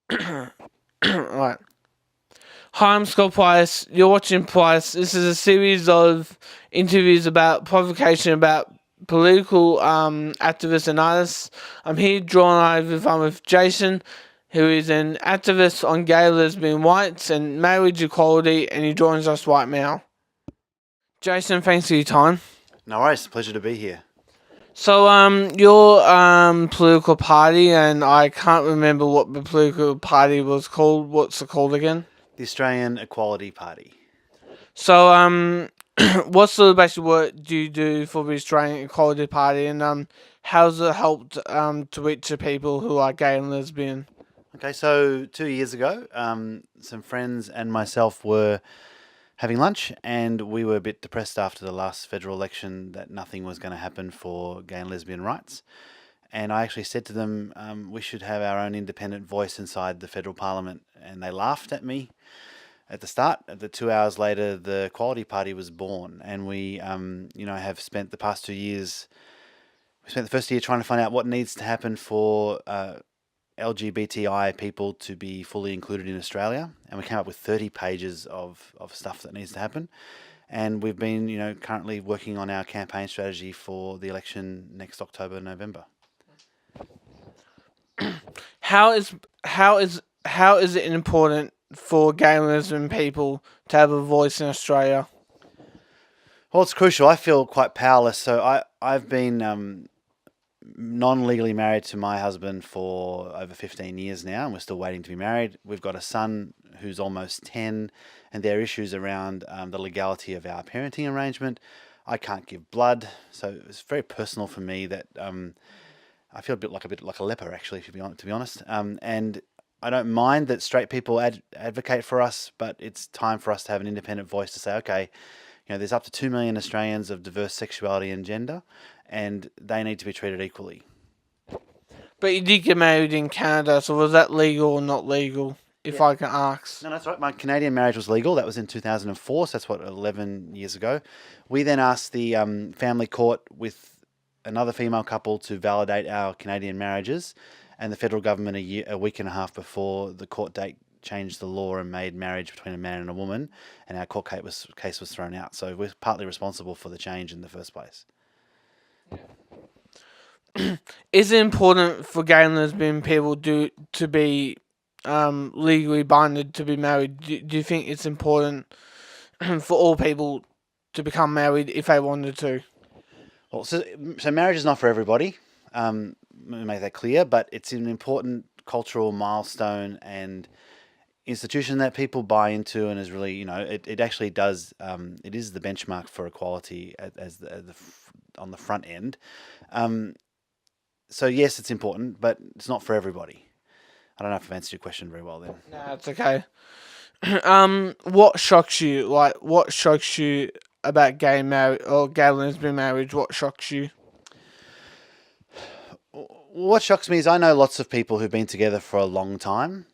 Right. Hi, I'm Scott Price. You're watching Price. This is a series of interviews about provocation about political activists and artists. I'm here drawn with Jason, who is an activist on gay, lesbian, whites, and marriage equality, and he joins us right now. Jason, thanks for your time. No worries. Pleasure to be here. So, your political party, and I can't remember what the political party was called. What's it called again? The Australian Equality Party. So, what sort of basic work do you do for the Australian Equality Party, and how's it helped to reach the people who are gay and lesbian? Okay, so 2 years ago, some friends and myself were having lunch, and we were a bit depressed after the last federal election that nothing was going to happen for gay and lesbian rights. And I actually said to them, we should have our own independent voice inside the federal parliament. And they laughed at me at the start. The 2 hours later, the Equality Party was born, and we, have spent the past 2 years. We spent the first year trying to find out what needs to happen for LGBTI people to be fully included in Australia, and we came up with 30 pages of stuff that needs to happen. And we've been, currently working on our campaign strategy for the election next October, November. How is it important for gay and lesbian people to have a voice in Australia? Well, it's crucial. I feel quite powerless. So I've been non-legally married to my husband for over 15 years now, and we're still waiting to be married. We've got a son who's almost 10, and there are issues around the legality of our parenting arrangement. I can't give blood, so it's very personal for me that I feel a bit like a leper, actually, to be honest. And I don't mind that straight people advocate for us, but it's time for us to have an independent voice to say, okay, there's up to 2 million Australians of diverse sexuality and gender, and they need to be treated equally. But you did get married in Canada, so was that legal or not legal, if I can ask? No, that's right. My Canadian marriage was legal. That was in 2004, so that's 11 years ago. We then asked the family court with another female couple to validate our Canadian marriages, and the federal government a week and a half before the court date changed the law and made marriage between a man and a woman, and our court case was thrown out. So we're partly responsible for the change in the first place. Is it important for gay and lesbian people to be legally binded to be married? Do you think it's important for all people to become married if they wanted to? Well, so marriage is not for everybody. Let me make that clear, but it's an important cultural milestone and institution that people buy into, and is really, it actually does. It is the benchmark for equality on the front end. So yes, it's important, but it's not for everybody. I don't know if I've answered your question very well then. No, it's okay. What shocks you? Like, what shocks you about gay marriage or gay and lesbian marriage? What shocks you? What shocks me is I know lots of people who've been together for a long time,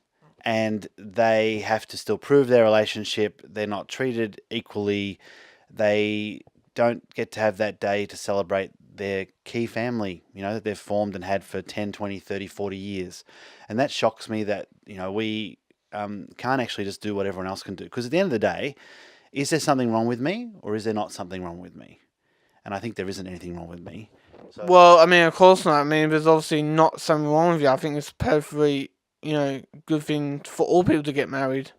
and they have to still prove their relationship. They're not treated equally. They don't get to have that day to celebrate their key family, that they've formed and had for 10, 20, 30, 40 years. And that shocks me that, we can't actually just do what everyone else can do. Because at the end of the day, is there something wrong with me, or is there not something wrong with me? And I think there isn't anything wrong with me. So, well, I mean, of course not. I mean, there's obviously not something wrong with you. I think it's perfectly, good thing for all people to get married.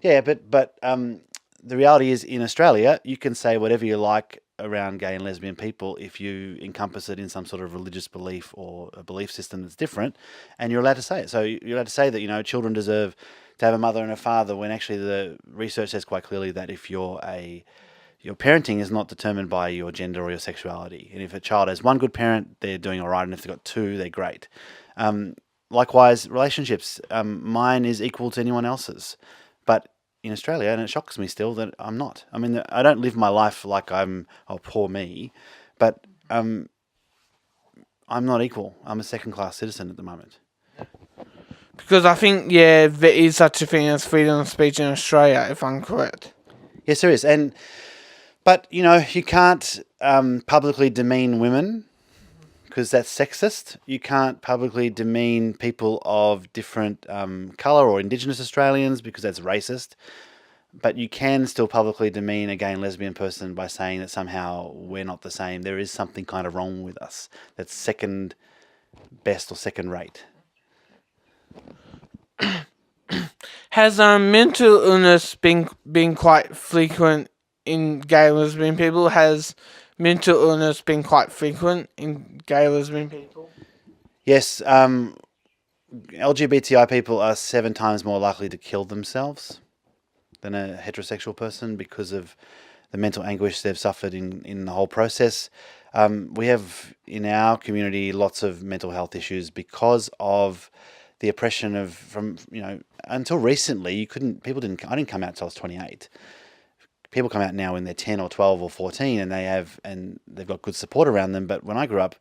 Yeah, but the reality is, in Australia, you can say whatever you like around gay and lesbian people if you encompass it in some sort of religious belief or a belief system that's different, and you're allowed to say it. So you're allowed to say that, children deserve to have a mother and a father, when actually the research says quite clearly that if your parenting is not determined by your gender or your sexuality, and if a child has one good parent, they're doing all right, and if they've got two, they're great. Likewise, relationships, mine is equal to anyone else's, but in Australia, and it shocks me still that I'm not. I mean, I don't live my life like I'm, poor me, but I'm not equal. I'm a second-class citizen at the moment. Because I think, there is such a thing as freedom of speech in Australia, if I'm correct. Yes, there is. But, you can't publicly demean women because that's sexist. You can't publicly demean people of different colour or Indigenous Australians because that's racist. But you can still publicly demean a gay and lesbian person by saying that somehow we're not the same. There is something kind of wrong with us that's second best or second rate. Has mental illness been quite frequent in gay and lesbian people? Has mental illness been quite frequent in gay and lesbian people? Yes, LGBTI people are 7 times more likely to kill themselves than a heterosexual person because of the mental anguish they've suffered in the whole process. We have in our community lots of mental health issues because of the oppression of until recently I didn't come out till I was 28. People come out now when they're 10 or 12 or 14 and they've got good support around them. But when I grew up,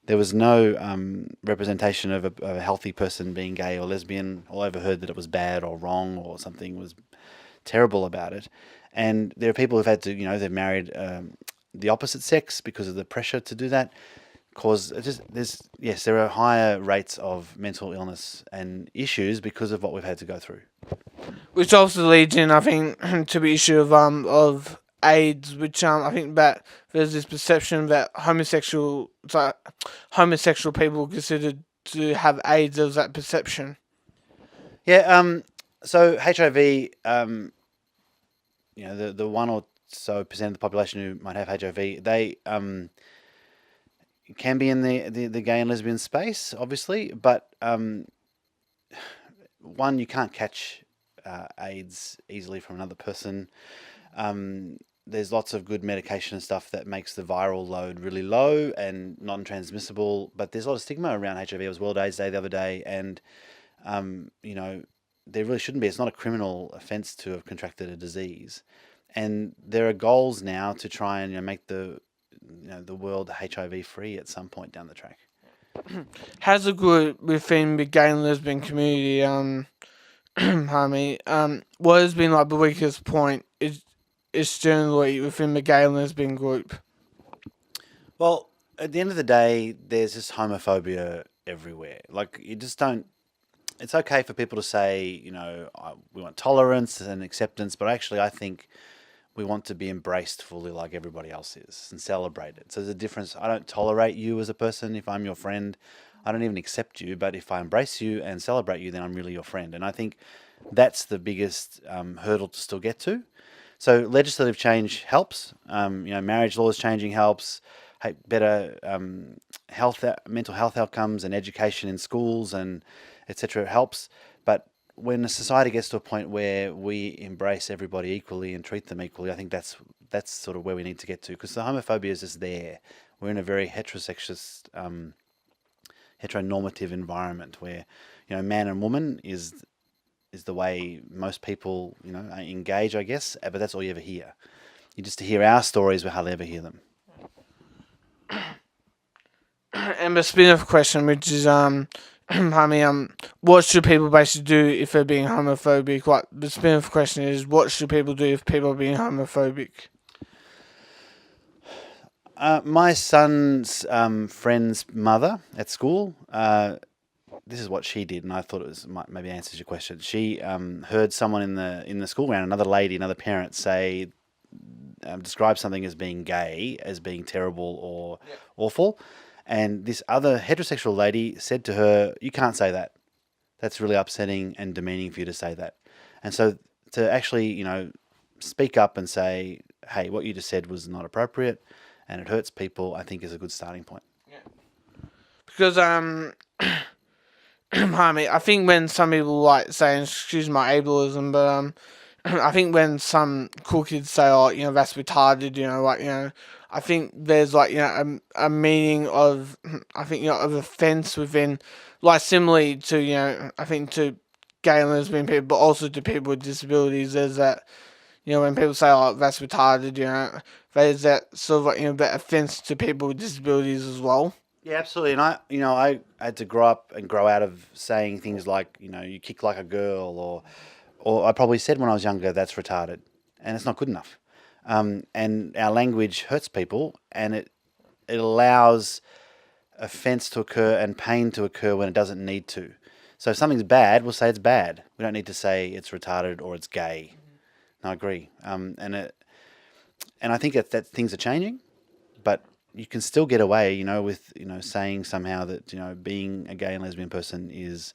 there was no representation of a healthy person being gay or lesbian. All I ever heard that it was bad or wrong or something was terrible about it. And there are people who've had to, they've married the opposite sex because of the pressure to do that. There are higher rates of mental illness and issues because of what we've had to go through. Which also leads in, I think, to the issue of AIDS, which I think that there's this perception that homosexual people considered to have AIDS. There's that perception. Yeah. So HIV, the 1 or so percent of the population who might have HIV, they can be in the gay and lesbian space, obviously, but one, you can't catch AIDS easily from another person. There's lots of good medication and stuff that makes the viral load really low and non-transmissible, but there's a lot of stigma around HIV. It was World AIDS Day the other day, and there really shouldn't be. It's not a criminal offence to have contracted a disease, and there are goals now to try and make the world HIV free at some point down the track. Has a group within the gay and lesbian community, what has been like the weakest point is generally within the gay and lesbian group? Well, at the end of the day, there's just homophobia everywhere. Like, you just don't. It's okay for people to say, we want tolerance and acceptance, but actually, I think we want to be embraced fully like everybody else is and celebrated. So there's a difference. I don't tolerate you as a person if I'm your friend. I don't even accept you, but if I embrace you and celebrate you, then I'm really your friend. And I think that's the biggest hurdle to still get to. So legislative change helps. Marriage laws changing helps. Better mental health outcomes and education in schools and etc. helps. But when a society gets to a point where we embrace everybody equally and treat them equally, I think that's sort of where we need to get to, because the homophobia is just there. We're in a very heterosexuous, heteronormative environment where, man and woman is the way most people, engage, I guess. But that's all you ever hear. You just hear our stories, but hardly ever hear them. And the spin-off question, which is what should people basically do if they're being homophobic? Like, the spin-off question is, what should people do if people are being homophobic? My son's friend's mother at school, this is what she did, and I thought it maybe answers your question. She heard someone in the school round, another lady, another parent, say, describe something as being gay, as being terrible or awful. And this other heterosexual lady said to her, "You can't say that. That's really upsetting and demeaning for you to say that." And so to actually, speak up and say, "Hey, what you just said was not appropriate and it hurts people," I think is a good starting point. Yeah. Because I think when some people like saying, excuse my ableism, but I think when some cool kids say, "Oh, that's retarded," I think there's a meaning of of offence within, like, similarly to I think to gay and lesbian people, but also to people with disabilities. There's that when people say, "Oh, that's retarded," there's that sort of that offence to people with disabilities as well. Yeah, absolutely. And I had to grow up and grow out of saying things like, you kick like a girl, or I probably said when I was younger, that's retarded, and it's not good enough. And our language hurts people, and it allows offence to occur and pain to occur when it doesn't need to. So if something's bad, we'll say it's bad. We don't need to say it's retarded or it's gay. No, I agree. And I think that things are changing, but you can still get away, with saying somehow that being a gay and lesbian person is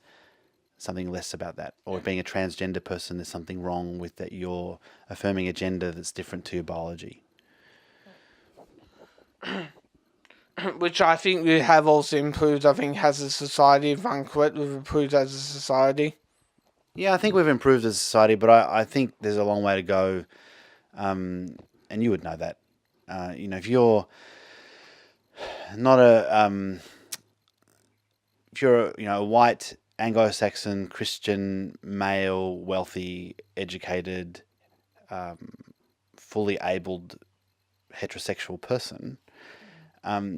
something less about that, or being a transgender person is something wrong with that. You're affirming a gender that's different to your biology. Which I think we have also improved, I think, as a society. If I'm correct, we've improved as a society. Yeah, I think we've improved as a society, but I think there's a long way to go, and you would know that. If you're not if you're a white Anglo-Saxon Christian male, wealthy, educated, fully abled heterosexual person,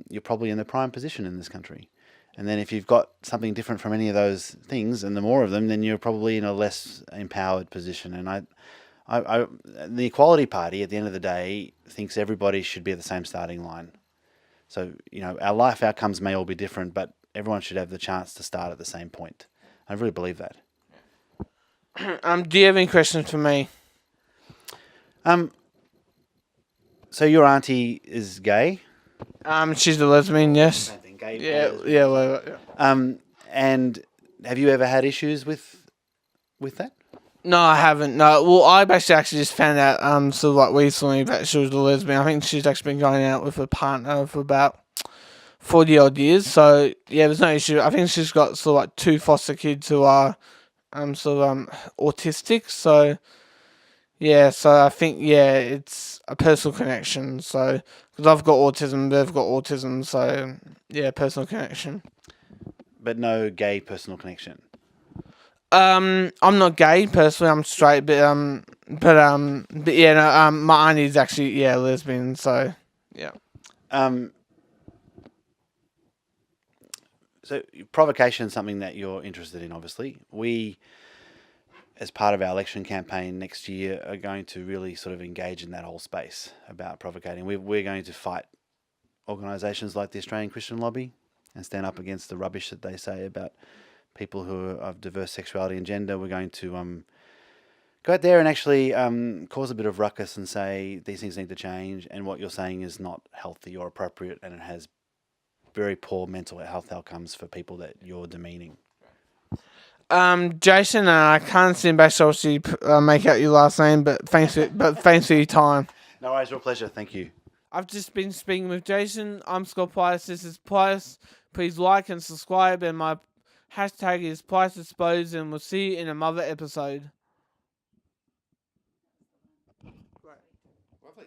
you're probably in the prime position in this country. And then if you've got something different from any of those things, and the more of them, then you're probably in a less empowered position. And the Equality Party, at the end of the day, thinks everybody should be at the same starting line. So, our life outcomes may all be different, but everyone should have the chance to start at the same point. I really believe that. Do you have any questions for me? So your auntie is gay? She's a lesbian, yes. Same thing, gay. Yeah. And have you ever had issues with that? No, I haven't. No, well, I actually just found out sort of like recently that she was a lesbian. I think she's actually been going out with a partner for about 40 odd years. So yeah, there's no issue. I think she's got sort of like 2 foster kids who are autistic. So yeah, so I think it's a personal connection. So because I've got autism, they've got autism. So yeah, personal connection. But no gay personal connection. I'm not gay personally. I'm straight, but yeah, no, my auntie's actually lesbian. So yeah. So provocation is something that you're interested in, obviously. We, as part of our election campaign next year, are going to really sort of engage in that whole space about provocating. We're going to fight organisations like the Australian Christian Lobby and stand up against the rubbish that they say about people who are of diverse sexuality and gender. We're going to go out there and actually cause a bit of ruckus and say these things need to change, and what you're saying is not healthy or appropriate, and it has very poor mental health outcomes for people that you're demeaning. Jason, I can't seem back to obviously make out your last name, but thanks for your time. No worries, real pleasure. Thank you. I've just been speaking with Jason. I'm Scott Price. This is Price. Please like and subscribe, and my hashtag is Price Exposed, and we'll see you in another episode. Lovely.